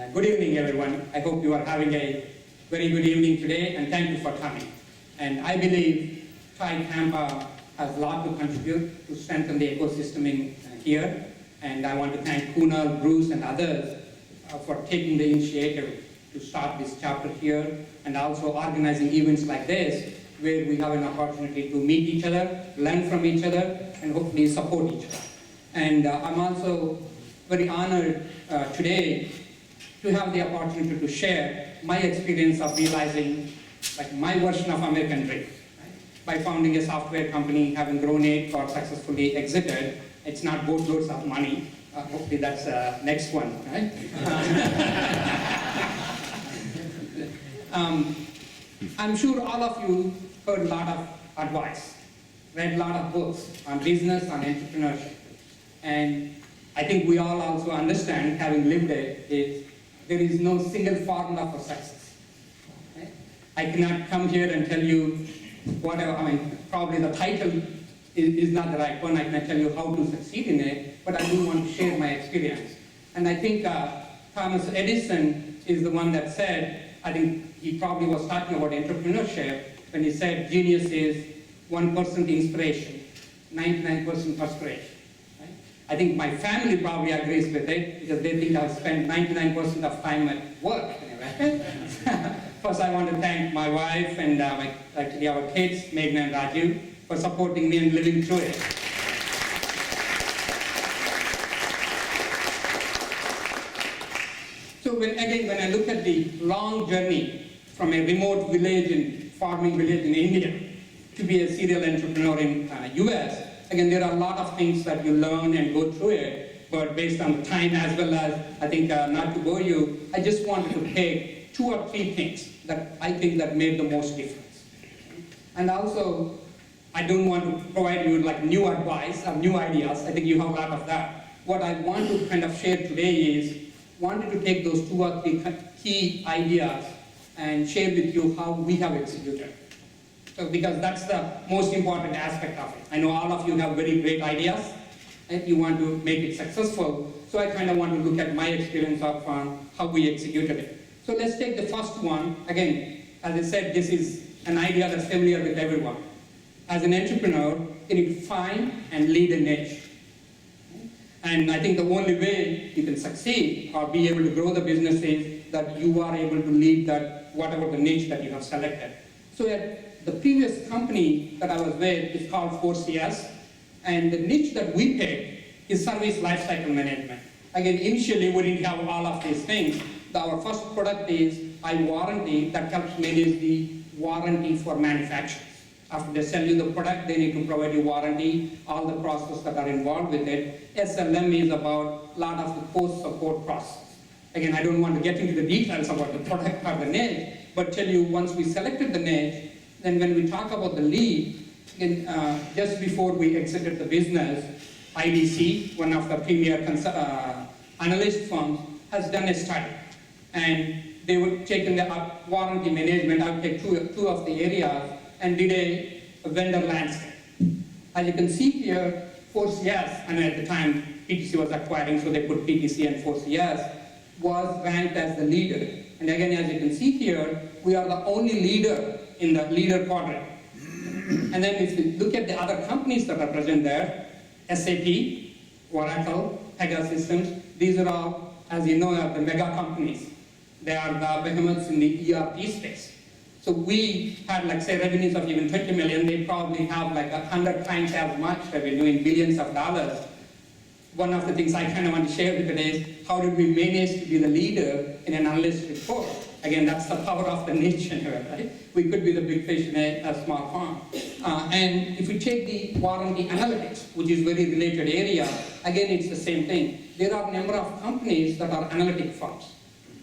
Good evening, everyone. I hope you are having a very good evening today, and thank you for coming. And I believe Tri Tampa has a lot to contribute to strengthen the ecosystem in here. And I want to thank Kunal, Bruce, and others for taking the initiative to start this chapter here, and also organizing events like this, where we have an opportunity to meet each other, learn from each other, and hopefully support each other. And I'm also very honored today to have the opportunity to share my experience of realizing like my version of American dream. Right? By founding a software company, having grown it or successfully exited, it's not boatloads of money. Hopefully that's next one, right? I'm sure all of you heard a lot of advice, read a lot of books on business, on entrepreneurship. And I think we all also understand, having lived it, is there is no single formula for success. Okay? I cannot come here and tell you whatever, probably the title is not the right one. I cannot tell you how to succeed in it, but I do want to share my experience. And I think Thomas Edison is the one that said, I think he probably was talking about entrepreneurship when he said genius is 1% inspiration, 99% perspiration. I think my family probably agrees with it because they think I've spent 99% of time at work. Anyway. First, I want to thank my wife and actually our kids, Meghna and Raju, for supporting me and living through it. So when I look at the long journey from a remote village and farming village in India to be a serial entrepreneur in US, again, there are a lot of things that you learn and go through it, but based on time as well as, I think, not to bore you, I just wanted to pick 2 or 3 things that I think that made the most difference. And also, I don't want to provide you like new advice or new ideas. I think you have a lot of that. What I want to kind of share today is, wanted to take those 2 or 3 key ideas and share with you how we have executed. So because that's the most important aspect of it. I know all of you have very great ideas and you want to make it successful. So I kind of want to look at my experience of how we executed it. So let's take the first one. Again, as I said, this is an idea that's familiar with everyone. As an entrepreneur, you need to find and lead a niche. And I think the only way you can succeed or be able to grow the business is that you are able to lead that whatever the niche that you have selected. So the previous company that I was with is called 4CS, and the niche that we picked is service lifecycle management. Again, initially we didn't have all of these things. Our first product is iWarranty that helps manage the warranty for manufacturers. After they sell you the product, they need to provide you warranty, all the processes that are involved with it. SLM is about a lot of the post-support process. Again, I don't want to get into the details about the product or the niche, but tell you once we selected the niche, then when we talk about the lead, just before we exited the business, IDC, one of the premier analyst firms, has done a study. And they would take in the warranty management, I would take two of the areas, and did a vendor landscape. As you can see here, 4CS, and at the time PTC was acquiring, so they put PTC and 4CS, was ranked as the leader. And again, as you can see here, we are the only leader in the leader quadrant. And then if you look at the other companies that are present there, SAP, Oracle, Pegasystems, these are all, as you know, are the mega companies. They are the behemoths in the ERP space. So we had, like, say, revenues of even 20 million. They probably have like 100 times as much revenue in billions of dollars. One of the things I kind of want to share with today is how did we manage to be the leader in an analyst report? Again, that's the power of the niche, right? We could be the big fish in a small pond. And if we take the warranty analytics, which is very related area, again, it's the same thing. There are a number of companies that are analytic firms.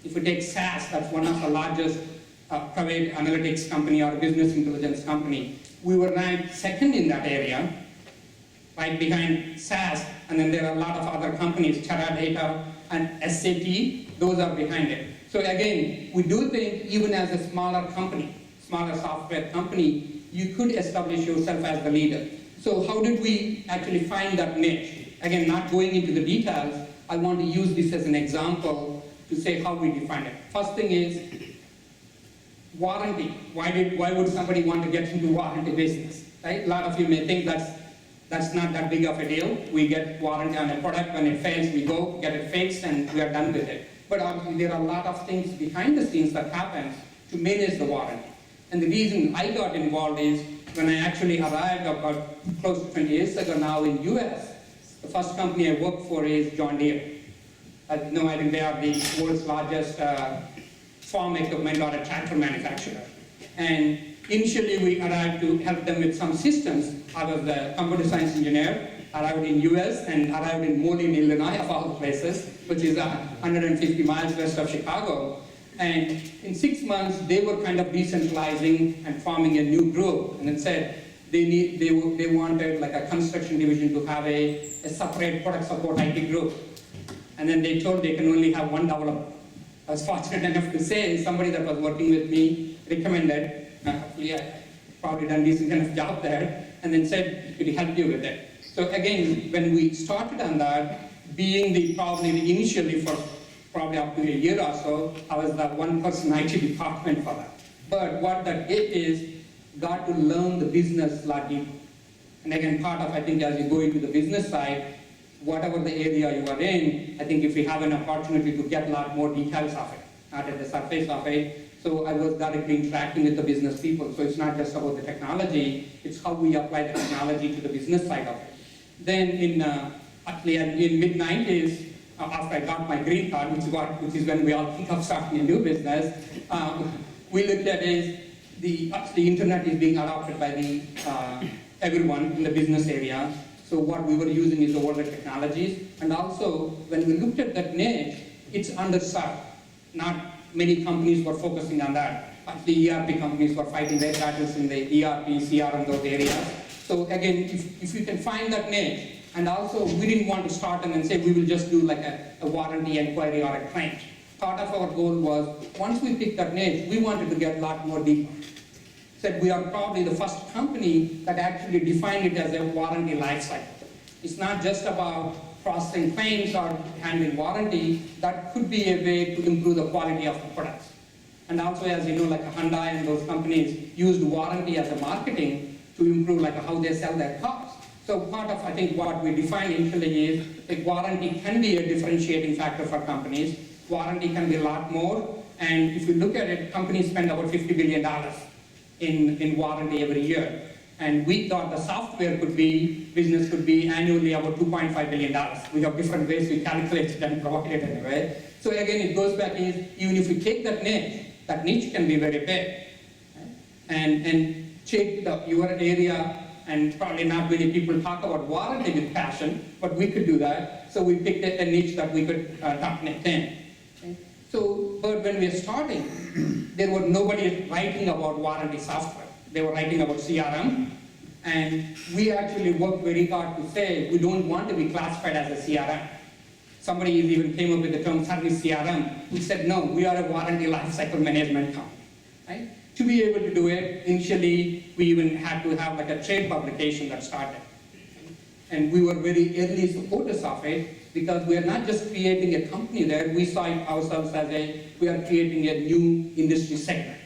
If we take SAS, that's one of the largest private analytics company or business intelligence company. We were ranked second in that area, right behind SAS, and then there are a lot of other companies, Teradata and SAP, those are behind it. So again, we do think even as a smaller company, smaller software company, you could establish yourself as the leader. So how did we actually find that niche? Again, not going into the details, I want to use this as an example to say how we define it. First thing is warranty. Why would somebody want to get into warranty business? Right? A lot of you may think that's not that big of a deal. We get warranty on a product. When it fails, we go get it fixed and we are done with it. But obviously there are a lot of things behind the scenes that happens to manage the warranty. And the reason I got involved is when I actually arrived about close to 20 years ago now in US, the first company I worked for is John Deere. As you know, I think they are the world's largest farm equipment or a tractor manufacturer. And initially we arrived to help them with some systems. I was the computer science engineer, arrived in US and arrived in Moline, Illinois, of all places, which is 150 miles west of Chicago. And in 6 months, they were kind of decentralizing and forming a new group, and then said they wanted like a construction division to have a separate product support IT group. And then they told they can only have one developer. I was fortunate enough to say somebody that was working with me recommended, hopefully I probably done decent kind of job there, and then said, could he help you with it? So again, when we started on that, being probably initially for probably up to a year or so, I was the one-person IT department for that. But what that did is, got to learn the business a lot deeper. And again, part of, I think, as you go into the business side, whatever the area you are in, I think if you have an opportunity to get a lot more details of it, not at the surface of it. So I was directly interacting with the business people. So it's not just about the technology, it's how we apply the technology to the business side of it. Then in mid-90s, after I got my green card, which is when we all think of starting a new business, we looked at is the internet is being adopted by everyone in the business area. So what we were using is the older technologies. And also, when we looked at that niche, it's underserved. Not many companies were focusing on that. The ERP companies were fighting their battles in the ERP, CRM, those areas. So again, if you can find that niche, and also we didn't want to start and then say we will just do like a warranty inquiry or a claim. Part of our goal was, once we picked that niche, we wanted to get a lot more deeper. Said we are probably the first company that actually defined it as a warranty life cycle. It's not just about processing claims or handling warranty. That could be a way to improve the quality of the products. And also, as you know, like Hyundai and those companies used warranty as a marketing to improve like how they sell their cars. So part of, I think, what we define initially is like warranty can be a differentiating factor for companies. Warranty can be a lot more. And if you look at it, companies spend about $50 billion in warranty every year. And we thought the software business could be annually about $2.5 billion. We have different ways we calculate it and provide it anyway. So again, it goes back is, even if you take that niche can be very big. Right? And check your area, and probably not many people talk about warranty with passion, but we could do that. So we picked a niche that we could dominate in. Okay? So, but when we were starting, there was nobody writing about warranty software. They were writing about CRM, and we actually worked very hard to say we don't want to be classified as a CRM. Somebody even came up with the term service CRM. We said, no, we are a warranty lifecycle management company. Right? To be able to do it, initially, we even had to have like a trade publication that started. And we were very early supporters of it, because we are not just creating a company there, we saw ourselves as we are creating a new industry segment.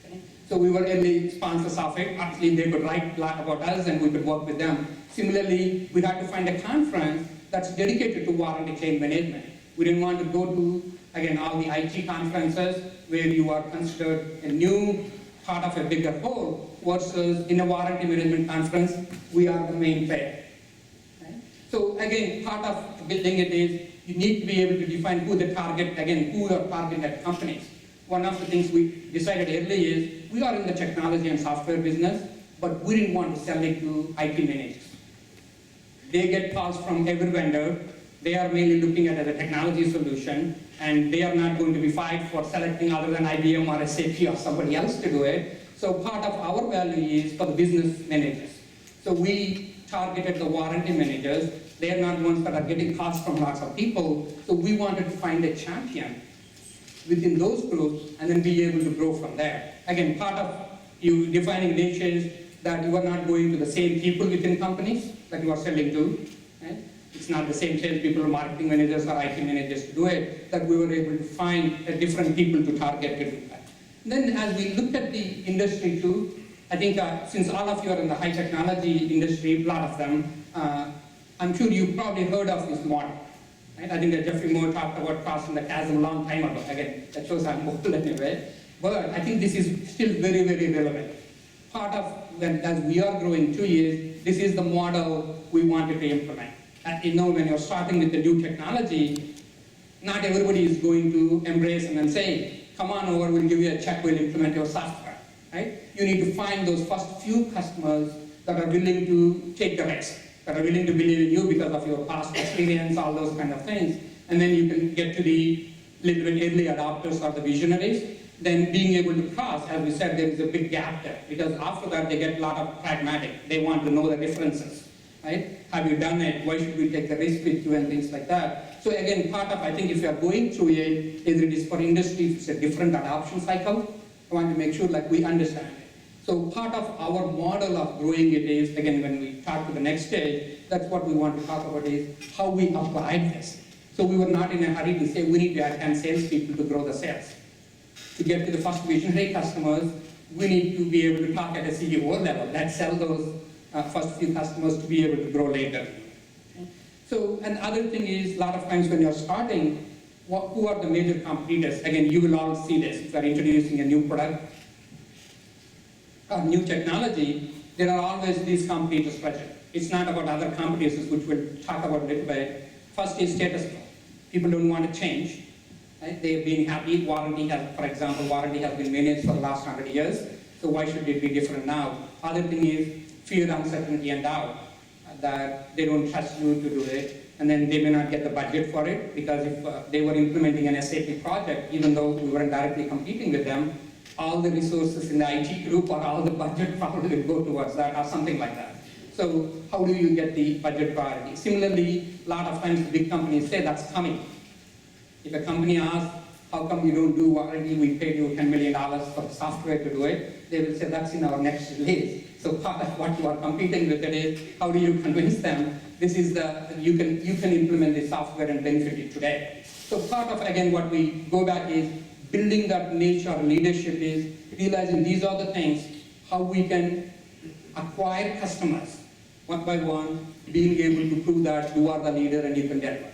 Okay? So we were early sponsors of it. Actually, they could write a lot about us and we could work with them. Similarly, we had to find a conference that's dedicated to warranty claim management. We didn't want to go to, again, all the IT conferences where you are considered a new part of a bigger whole, versus in a warranty management conference, we are the main player. Right? So again, part of building it is, you need to be able to define who the target, again, who are targeted companies. One of the things we decided early is, we are in the technology and software business, but we didn't want to sell it to IT managers. They get calls from every vendor. They are mainly looking at it as a technology solution, and they are not going to be fired for selecting other than IBM or SAP or somebody else to do it. So part of our value is for the business managers. So we targeted the warranty managers. They are not ones that are getting calls from lots of people. So we wanted to find a champion within those groups and then be able to grow from there. Again, part of you defining niches that you are not going to the same people within companies that you are selling to. Right? it's not the same salespeople, marketing managers, or IT managers to do it, that we were able to find different people to target to do that. Then as we look at the industry too, I think since all of you are in the high technology industry, a lot of them, I'm sure you've probably heard of this model. Right? I think that Jeffrey Moore talked about crossing the chasm a long time ago. Again, that shows I'm old anyway. But I think this is still very, very relevant. Part of when, as we are growing 2 years, this is the model we wanted to implement. And you know, when you're starting with the new technology, not everybody is going to embrace and then say, come on over, we'll give you a check, we'll implement your software. Right? You need to find those first few customers that are willing to take the risk, that are willing to believe in you because of your past experience, all those kind of things. And then you can get to the little bit early adopters or the visionaries. Then being able to cross, as we said, there is a big gap there. Because after that, they get a lot of pragmatic. They want to know the differences. Right? Have you done it? Why should we take the risk with you and things like that? So again, part of, I think if you are going through it, either it is for industry, if it's a different adoption cycle, I want to make sure like we understand it. So part of our model of growing it is, again, when we talk to the next stage, that's what we want to talk about is how we applied this. So we were not in a hurry to say we need to add 10 salespeople to grow the sales. To get to the first visionary customers, we need to be able to talk at a CEO level, let's sell those first few customers to be able to grow later. Okay? So, and other thing is, a lot of times when you're starting, who are the major competitors? Again, you will all see this. If you're introducing a new product, or new technology, there are always these competitors present. It's not about other competitors, which we'll talk about a little bit. First is status quo. People don't want to change. Right? They've been happy. Warranty has, for example, warranty has been managed for the last 100 years. So why should it be different now? Other thing is fear, uncertainty, and doubt that they don't trust you to do it, and then they may not get the budget for it because if they were implementing an SAP project, even though we weren't directly competing with them, all the resources in the IT group or all the budget probably will go towards that or something like that. So how do you get the budget priority? Similarly, a lot of times big companies say that's coming. If a company asks, how come you don't do warranty, we paid you $10 million for the software to do it, they will say that's in our next release. So part of what you are competing with it is, how do you convince them this is you can implement the software and benefit it today. So part of, again, what we go back is building that niche or leadership is realizing these are the things, how we can acquire customers one by one, being able to prove that you are the leader and you can deliver.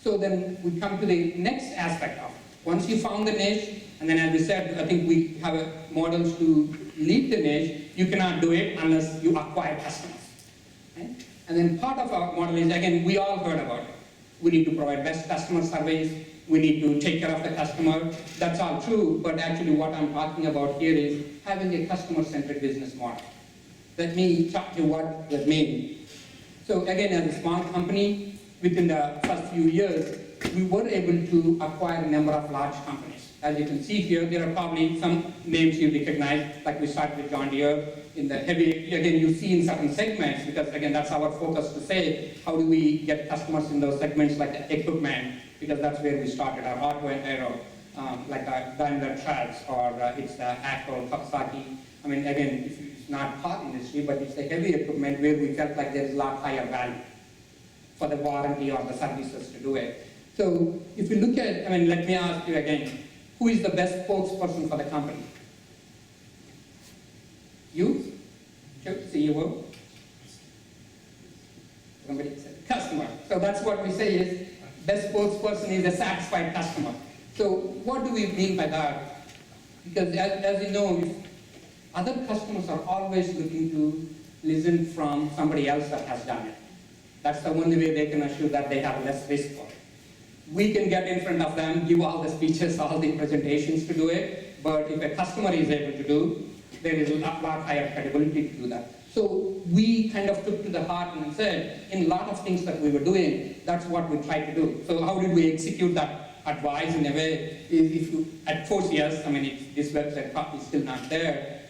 So then we come to the next aspect of it. Once you found the niche, and then as we said, I think we have models to lead the niche, you cannot do it unless you acquire customers. Right? And then part of our model is, again, we all heard about it. We need to provide best customer service, we need to take care of the customer. That's all true, but actually what I'm talking about here is having a customer-centric business model. Let me talk to you what that means. So again, as a small company, within the first few years, we were able to acquire a number of large companies. As you can see here, there are probably some names you recognize, like we started with John Deere in the heavy, again, you see in certain segments, because again, that's our focus to say, how do we get customers in those segments like the equipment, because that's where we started, our auto and aero, like our Daimler trucks, or it's the ACO, Kawasaki. I mean, again, it's not car industry, but it's the heavy equipment where we felt like there's a lot higher value for the warranty or the services to do it. So if you look at, I mean, let me ask you again, who is the best spokesperson for the company? You? CEO? Somebody said customer. So that's what we say is, best spokesperson is a satisfied customer. So what do we mean by that? Because as you know, other customers are always looking to listen from somebody else that has done it. That's the only way they can assure that they have less risk for it. We can get in front of them, give all the speeches, all the presentations to do it, but if a customer is able to do, there is a lot higher credibility to do that. So we kind of took to the heart and said, in a lot of things that we were doing, that's what we tried to do. So how did we execute that advice in a way? Is if you, at 4 years, I mean, this website probably is still not there,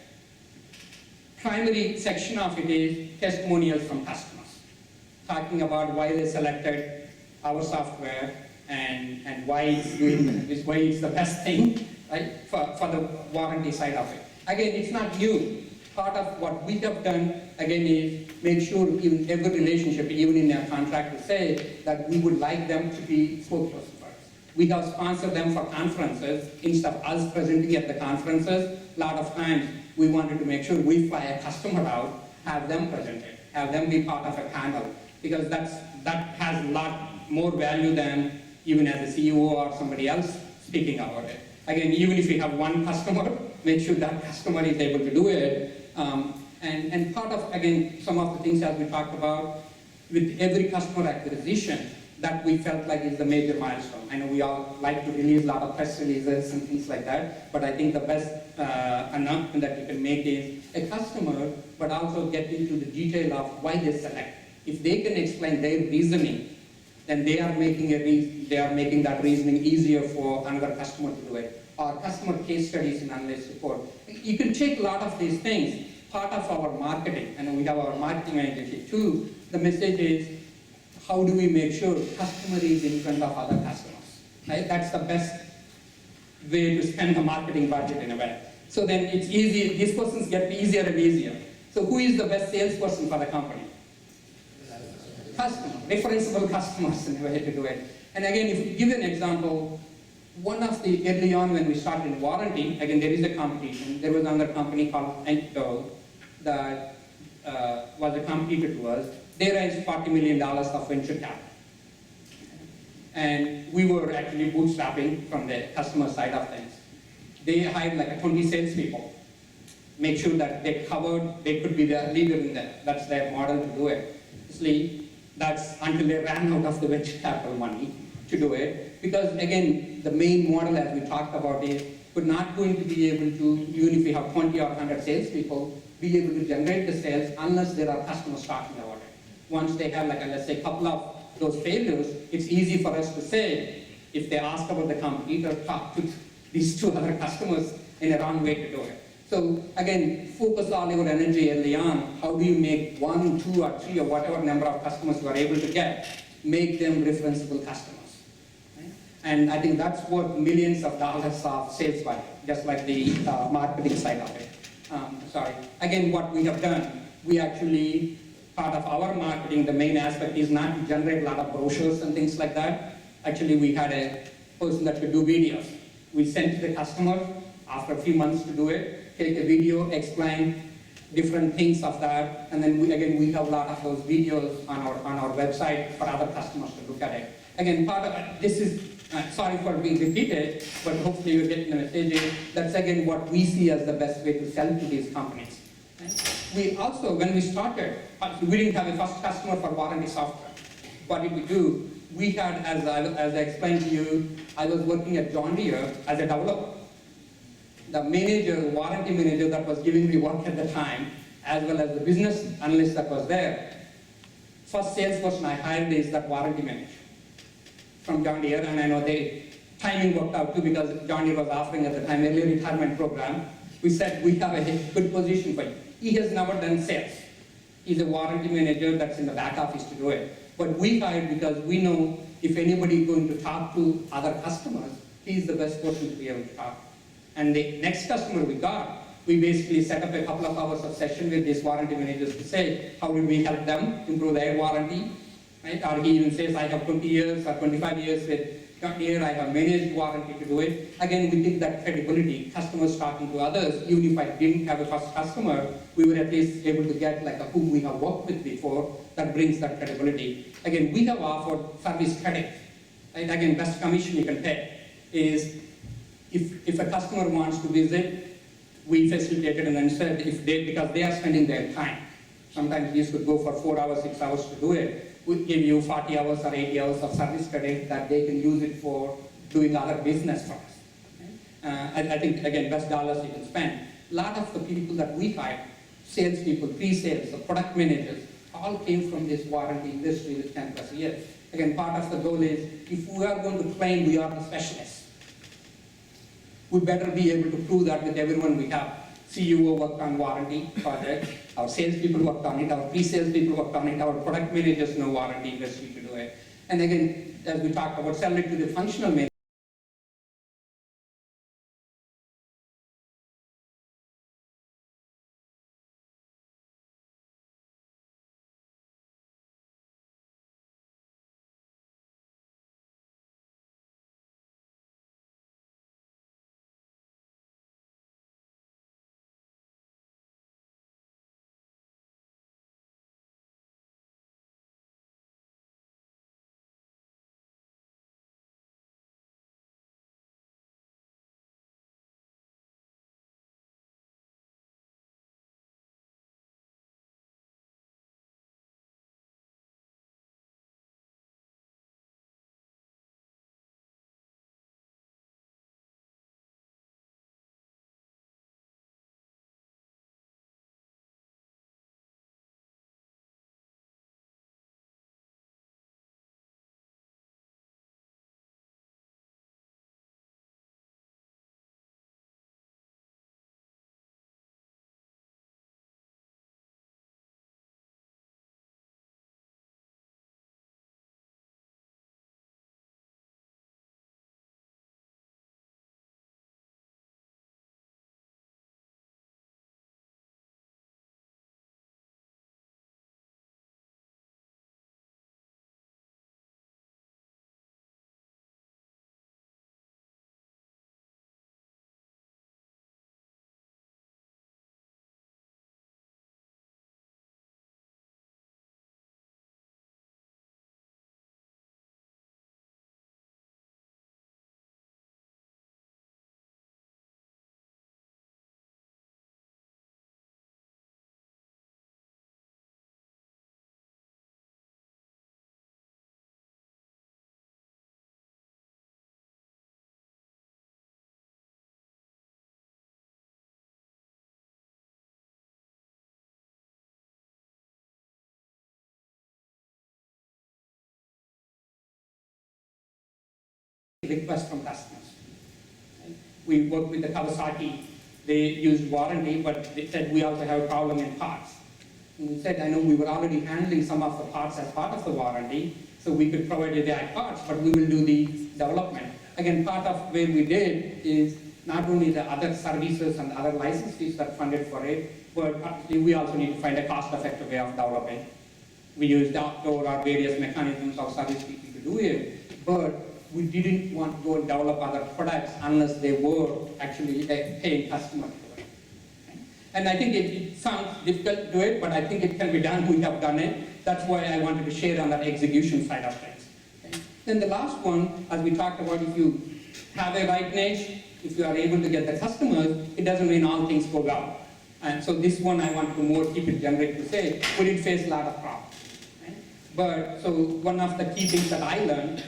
primary section of it is testimonials from customers, talking about why they selected our software and why it's doing this, why it's the best thing, right, for the warranty side of it. Again, it's not new. part of what we have done, again, is make sure in every relationship, even in our contract, to say that we would like them to be spokespersons. We have sponsored them for conferences instead of us presenting at the conferences. A lot of times, we wanted to make sure we fly a customer out, have them present it, have them be part of a panel, because that has a lot more value than even as a CEO or somebody else speaking about it. Again, even if you have one customer, make sure that customer is able to do it. And part of, again, some of the things as we talked about, with every customer acquisition, that we felt like is the major milestone. I know we all like to release a lot of press releases and things like that, but I think the best announcement that you can make is a customer, but also get into the detail of why they select. If they can explain their reasoning, then they are making that reasoning easier for another customer to do it. Or customer case studies in analyst report. You can take a lot of these things, part of our marketing, and we have our marketing manager here too. The message is, how do we make sure customer is in front of other customers? Right? That's the best way to spend the marketing budget in a way. So then it's easy, these questions get easier and easier. So who is the best salesperson for the company? Customer, referenceable customers in a way to do it. And again, if you give an example, one of the early on when we started warranty, again there is a competition. There was another company called Ento that was a competitor to us. They raised $40 million of venture capital. And we were actually bootstrapping from the customer side of things. They hired like 20 salespeople, make sure that they could be the leader in that. That's their model to do it. Obviously, that's until they ran out of the venture capital money to do it. Because again, the main model as we talked about is, we're not going to be able to, even if we have 20 or 100 salespeople, be able to generate the sales unless there are customers talking about it. Once they have, like, let's say, a couple of those failures, it's easy for us to say, if they ask about the competitor, talk to these two other customers in a wrong way to do it. So again, focus all your energy early on. How do you make 1, 2, or 3, or whatever number of customers you are able to get, make them referenceable customers. Right? And I think that's worth millions of dollars of sales budget, just like the marketing side of it. Again, what we have done, we actually, part of our marketing, the main aspect is not to generate a lot of brochures and things like that. Actually, we had a person that could do videos. We sent to the customer after a few months to do it, take a video, explain different things of that, and then we have a lot of those videos on our website for other customers to look at it. Again, part of it, this is, sorry for being repeated, but hopefully you're getting the message. That's again what we see as the best way to sell to these companies. We also, when we started, we didn't have a first customer for warranty software. What did we do? We had, as I explained to you, I was working at John Deere as a developer. The manager, warranty manager that was giving me work at the time, as well as the business analyst that was there, first salesperson I hired is that warranty manager from John Deere, and I know the timing worked out too because John Deere was offering at the time early retirement program. We said, we have a good position for you. He has never done sales. He's a warranty manager that's in the back office to do it. But we hired because we know if anybody is going to talk to other customers, he's the best person to be able to talk. And the next customer we got, we basically set up a couple of hours of session with these warranty managers to say, how do we help them improve their warranty? Right? Or he even says, I have 20 years or 25 years with John Deere, I have managed warranty to do it. Again, we think that credibility, customers talking to others, even if I didn't have a first customer, we were at least able to get like whom we have worked with before, that brings that credibility. Again, we have offered service credit. Right? Again, best commission you can pay is if a customer wants to visit, we facilitate it, and then said because they are spending their time. Sometimes these could go for 4 hours, 6 hours to do it. We give you 40 hours or 80 hours of service credit that they can use it for doing other business for us. Okay? I think, again, best dollars you can spend. A lot of the people that we hired, salespeople, pre-sales, the product managers, all came from this warranty industry with 10 plus years. Again, part of the goal is, if we are going to claim we are the specialists, we better be able to prove that with everyone we have. CEO worked on warranty project, our salespeople worked on it, our pre-sales people worked on it, our product managers know warranty industry to do it. And again, as we talked about, sell it to the functional managers. requests from customers. Right? We worked with the Kawasaki. They used warranty, but they said we also have a problem in parts. And we said, I know we were already handling some of the parts as part of the warranty, so we could provide you the right parts, but we will do the development. Again, part of where we did is not only the other services and other license fees that funded for it, but we also need to find a cost-effective way of developing. We used outdoor or various mechanisms of service people to do it, but we didn't want to go and develop other products unless they were actually a paying customer to it. And I think it sounds difficult to do it, but I think it can be done. We have done it. That's why I wanted to share on that execution side of things. Okay? Then the last one, as we talked about, if you have a right niche, if you are able to get the customers, it doesn't mean all things go well. And so this one I want to more keep it generic to say, we did face a lot of problems. Right? But so one of the key things that I learned,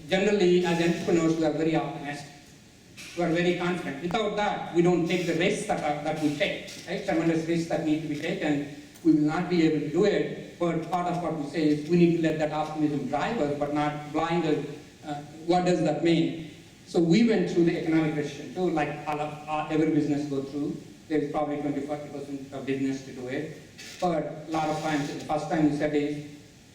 generally as entrepreneurs we are very optimistic. We are very confident. Without that, we don't take the risks that we take. Right? Tremendous risks that need to be taken. We will not be able to do it. But part of what we say is we need to let that optimism drive us, but not blind us. What does that mean? So we went through the economic recession too, like every business go through. There's probably 20-40% of business to do it. But a lot of times, the first time we said is,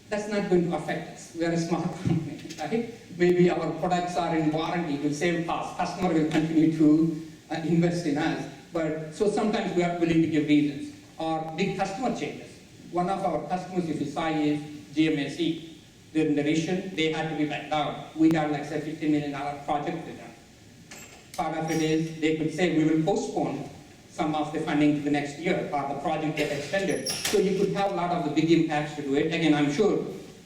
that's not going to affect us. We are a small company, right? Maybe our products are in warranty, will save costs. Customer will continue to invest in us. But so sometimes we are willing to give reasons. Or big customer changes. One of our customers, if you saw, is GMAC. During the recession, they had to be backed down. We had like say $50 million project with them. Part of it is they could say we will postpone some of the funding to the next year, or the project get extended. So you could have a lot of the big impacts to do it. Again, I'm sure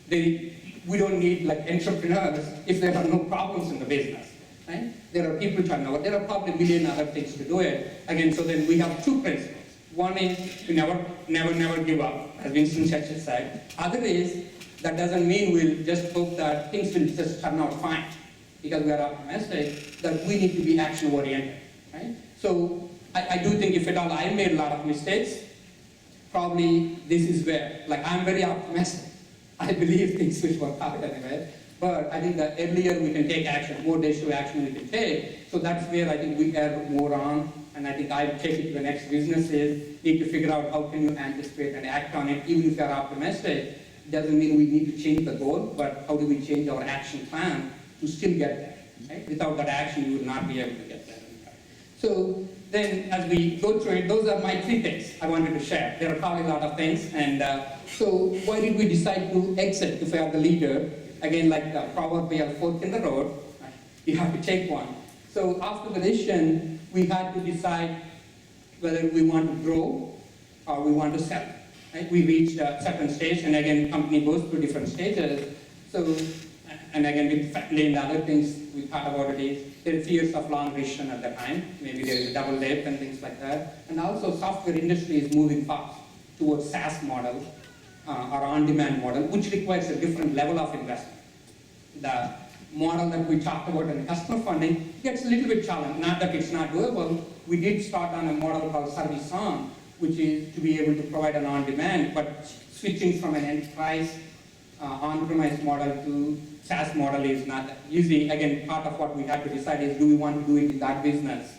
we don't need like entrepreneurs if there are no problems in the business. Right? There are people turnover. There are probably a million other things to do it. Again, so then we have two principles. One is we never give up, as Winston Churchill said. Other is that doesn't mean we'll just hope that things will just turn out fine, because we are optimistic that we need to be action-oriented. Right? So I do think if at all I made a lot of mistakes, probably this is where, like I'm very optimistic. I believe things will work out anyway. But I think that earlier we can take action, more decisive action we can take. So that's where I think we err more on. And I think I take it to the next businesses, need to figure out how can you anticipate and act on it, even if you're optimistic. Doesn't mean we need to change the goal, but how do we change our action plan to still get there? Right? Without that action, you will not be able to get there. So then, as we go through it, those are my 3 things I wanted to share. There are probably a lot of things, and so why did we decide to exit if we are the leader? Again, like the proverb, we have fork in the road. You have to take one. So after the decision, we had to decide whether we want to grow or we want to sell. Right? We reached a certain stage, and again, company goes through different stages. So, and again, with family and other things we thought about it is, there are fears of long recession at the time. Maybe there is a double dip and things like that. And also, software industry is moving fast towards SaaS model or on-demand model, which requires a different level of investment. The model that we talked about in customer funding gets a little bit challenged. Not that it's not doable. We did start on a model called service on, which is to be able to provide an on-demand, but switching from an enterprise on-premise model to SaaS model is not that easy. Again, part of what we had to decide is, do we want to do it in that business,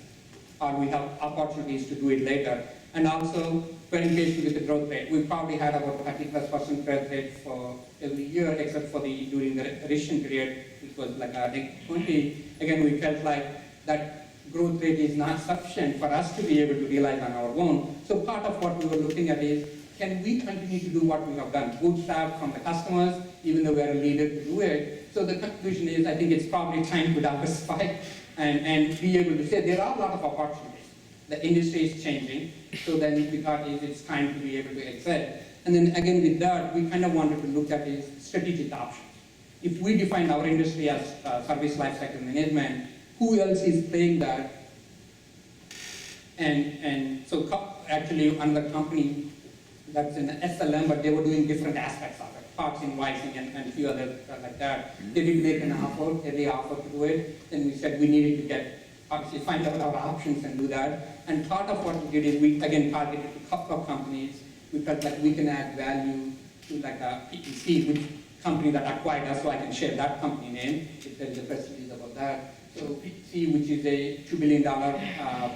or we have opportunities to do it later. And also, very patient with the growth rate. We probably had about 30+% growth rate for every year, except for during the recession period, which was like I think 20. Again, we felt like that growth rate is not sufficient for us to be able to realize on our own. So part of what we were looking at is, can we continue to do what we have done? Bootstrap from the customers, even though we are a leader to do it. So the conclusion is, I think it's probably time to diversify and be able to say there are a lot of opportunities. The industry is changing, so then we thought it's time to be able to exit. And then again with that, we kind of wanted to look at is strategic options. If we define our industry as service lifecycle management, who else is playing that? And so actually another company that's in the SLM, but they were doing different aspects of it, parts invoicing and a few other like that. They didn't make an offer, they offered to do it. Then we said we needed to obviously find out our options and do that. And part of what we did is we again targeted a couple of companies. We felt like we can add value to like a PTC, which company that acquired us, so I can share that company name if there is a press release about that. So PC, which is a $2 billion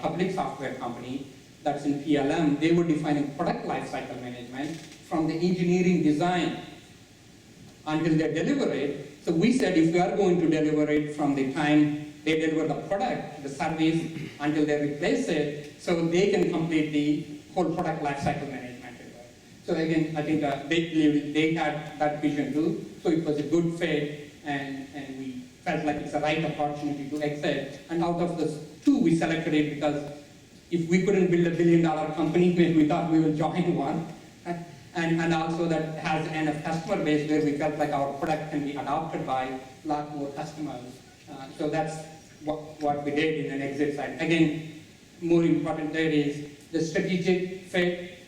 public software company that's in PLM, they were defining product lifecycle management from the engineering design until they deliver it. So we said if we are going to deliver it from the time they deliver the product, the service, until they replace it, so they can complete the whole product lifecycle management. So again, I think they had that vision too. So it was a good fit, and we felt like it's the right opportunity to exit. And out of the two, we selected it because if we couldn't build a $1 billion company, we thought we would join one. And also that has enough customer base where we felt like our product can be adopted by a lot more customers. So that's what we did in an exit side. Again, more important there is the strategic fit,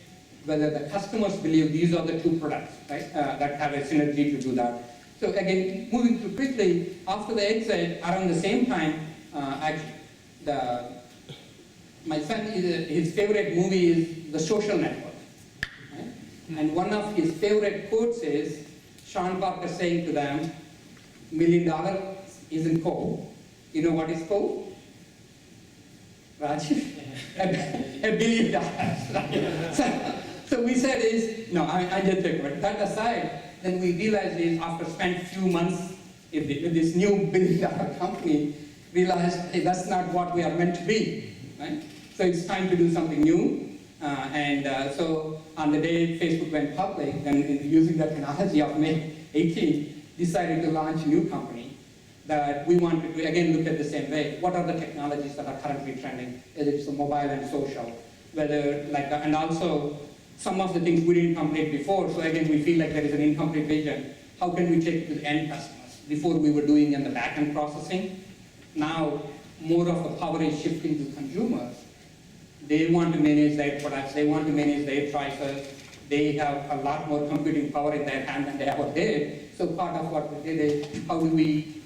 whether the customers believe these are the two products, right, that have a synergy to do that. So again, moving too quickly, after the exit, around the same time, my son, his favorite movie is The Social Network. Right? And one of his favorite quotes is Sean Parker saying to them, $1 million isn't coal. You know what is coal? Rajiv? $1 billion. So we said no, I just take it. That aside, then we realized after spending a few months with this new $1 billion company, realized, hey, that's not what we are meant to be, right? So it's time to do something new. So on the day Facebook went public, then using that analogy of May 18, decided to launch a new company that we wanted to, again, look at the same way. What are the technologies that are currently trending? Whether it's mobile and social, and also some of the things we didn't complete before. So again, we feel like there is an incomplete vision. How can we take it to the end customers? Before we were doing in the back-end processing. Now, more of the power is shifting to consumers. They want to manage their products. They want to manage their choices. They have a lot more computing power in their hand than they ever did. So part of what we did is how do we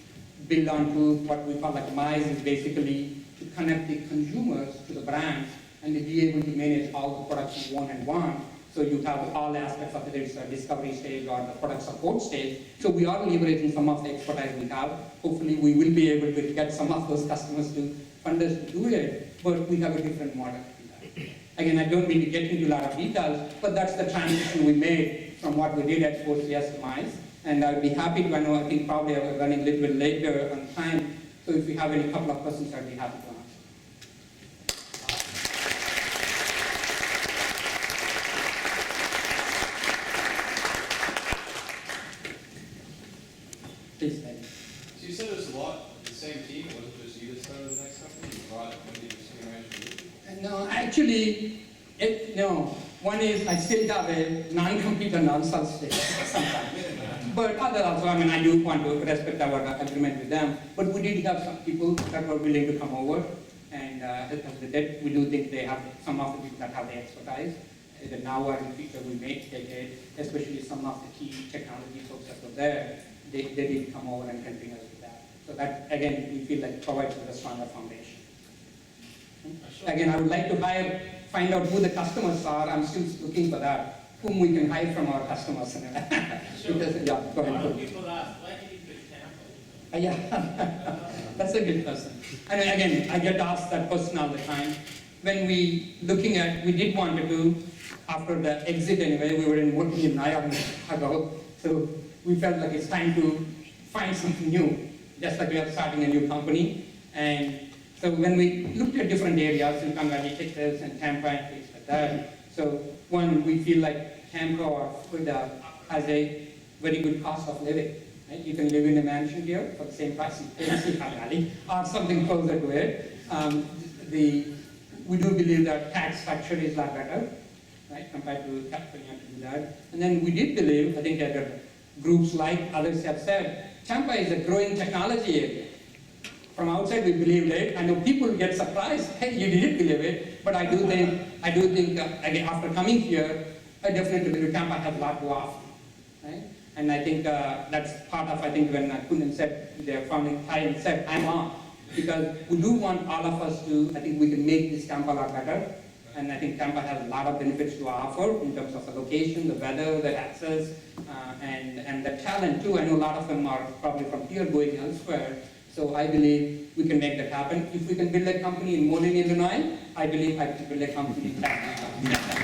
build onto what we call like m-ize, is basically to connect the consumers to the brands and to be able to manage all the products you want. So you have all aspects of it, it's a discovery stage or the product support stage. So we are leveraging some of the expertise we have. Hopefully we will be able to get some of those customers to fund us to do it, but we have a different model. Again, I don't mean to get into a lot of details, but that's the transition we made from what we did at 4CS to m-ize. And I'll be happy to, I think probably we're running a little bit later on time, so if you have any couple of questions, I'd be happy to answer. Please, Dave. So you said there's a lot of the same team. It wasn't just you that started the next company. You brought maybe the senior management. No, actually, no. One is I still have a non-compete and non-solicitation sometimes. But other also, I do want to respect our agreement with them. But we did have some people that were willing to come over and help us with it. We do think they have some of the people that have the expertise. Either now or in the future we may take it, especially some of the key technology folks that were there. They did come over and helping us with that. So that, again, we feel like provides us a stronger foundation. Again, I would like to find out who the customers are. I'm still looking for that, whom we can hire from our customers. Because, yeah, go ahead. A lot of people ask, why did you pick Tampa? Yeah, that's a good question. And again, I get asked that question all the time. When we did want to do, after the exit anyway, we were working in Chicago, so we felt like it's time to find something new, just like we are starting a new company. And so when we looked at different areas, Silicon Valley, Texas, and Tampa, and things like that, so one, we feel like Tampa or Florida has a very good cost of living. Right? You can live in a mansion here for the same price in Silicon Valley, or something closer to it. We do believe that tax structure is a lot better, right, compared to California to do that. And then we did believe, I think that groups like others have said, Tampa is a growing technology area. From outside we believed it. I know people get surprised, hey, you didn't believe it, but I do think again, after coming here, I definitely believe Tampa has a lot to offer. Right? And I think that's part of, when Kundan said, their founding time said, I'm on. Because we do want all of us to, I think we can make this Tampa a lot better. And I think Tampa has a lot of benefits to offer in terms of the location, the weather, the access, and the talent too. I know a lot of them are probably from here going elsewhere. So I believe we can make that happen. If we can build a company in Moline, Illinois, I believe I can build a company in Canada.